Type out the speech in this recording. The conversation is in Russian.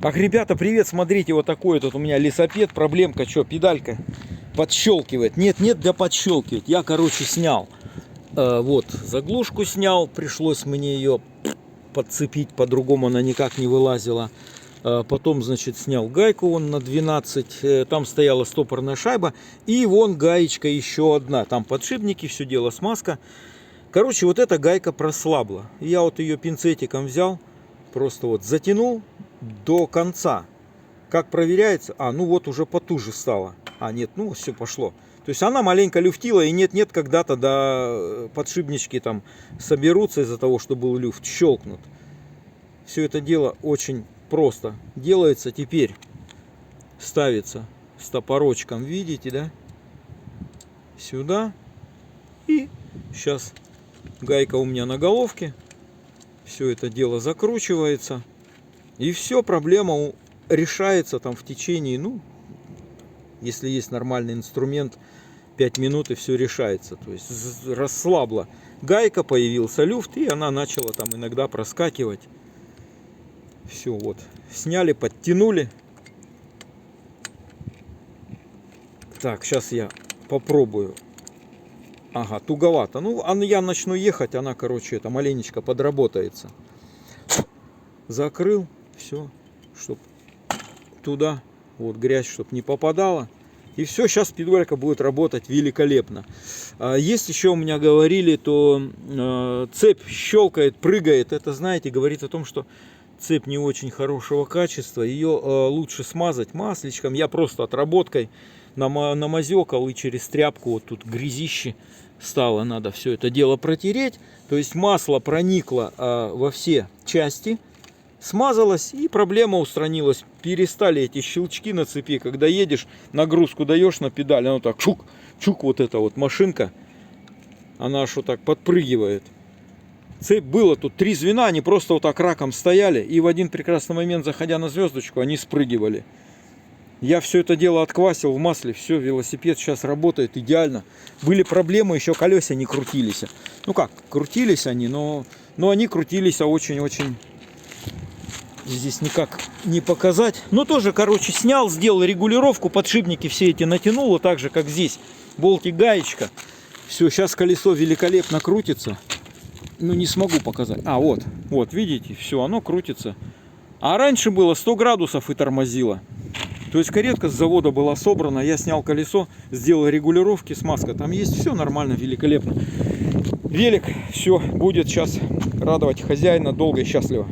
Так, ребята, привет, смотрите, вот такой вот у меня лесопед, проблемка, что, педалька подщелкивает. Нет, да подщелкивает. Я, короче, снял, вот, заглушку снял, пришлось мне ее подцепить, по-другому она никак не вылазила. Потом, значит, снял гайку вон на 12, там стояла стопорная шайба, и вон гаечка еще одна, там подшипники, все дело, смазка. Короче, вот эта гайка прослабла. Я вот ее пинцетиком взял, просто вот затянул до конца. Как проверяется? Ну вот уже потуже стало. Нет, ну все пошло. То есть она маленько люфтила, и нет-нет, когда-то до подшипнички там соберутся из-за того, что был люфт, щелкнут. Все это дело очень просто делается. Теперь ставится с топорочком, видите, да? Сюда. И сейчас гайка у меня на головке. Все это дело закручивается. И все, проблема решается там в течение, ну, если есть нормальный инструмент, 5 минут и все решается. То есть расслабла гайка, появился люфт, и она начала там иногда проскакивать. Все, вот, сняли, подтянули. Так, сейчас я попробую. Ага, туговато. Ну, я начну ехать, она, короче, это маленечко подработается. Закрыл, все, чтоб туда вот грязь, чтоб не попадала. И все, сейчас педалька будет работать великолепно. Есть еще у меня говорили, то цепь щелкает, прыгает. Это, знаете, говорит о том, что цепь не очень хорошего качества. Ее лучше смазать масличком. Я просто отработкой намазекал, и через тряпку вот тут грязище стало. Надо все это дело протереть. То есть масло проникло во все части. Смазалась, и проблема устранилась. Перестали эти щелчки на цепи. Когда едешь, нагрузку даешь на педаль, она так чук, чук, вот эта вот машинка, она что так подпрыгивает. Цепь было тут 3 звена, они просто вот так раком стояли, и в один прекрасный момент, заходя на звездочку, они спрыгивали. Я все это дело отквасил в масле, все, велосипед сейчас работает идеально. Были проблемы, еще колеса не крутились. Ну как, крутились они, но они крутились очень-очень... Здесь никак не показать. Но тоже, короче, снял, сделал регулировку, подшипники все эти натянул, вот так же, как здесь. Болтик, гаечка. Все, сейчас колесо великолепно крутится. Ну, не смогу показать. Вот, видите, все, оно крутится. А раньше было 100 градусов и тормозило. То есть каретка с завода была собрана, я снял колесо, сделал регулировки, смазка там есть, все нормально, великолепно. Велик, все, будет сейчас радовать хозяина долго и счастливо.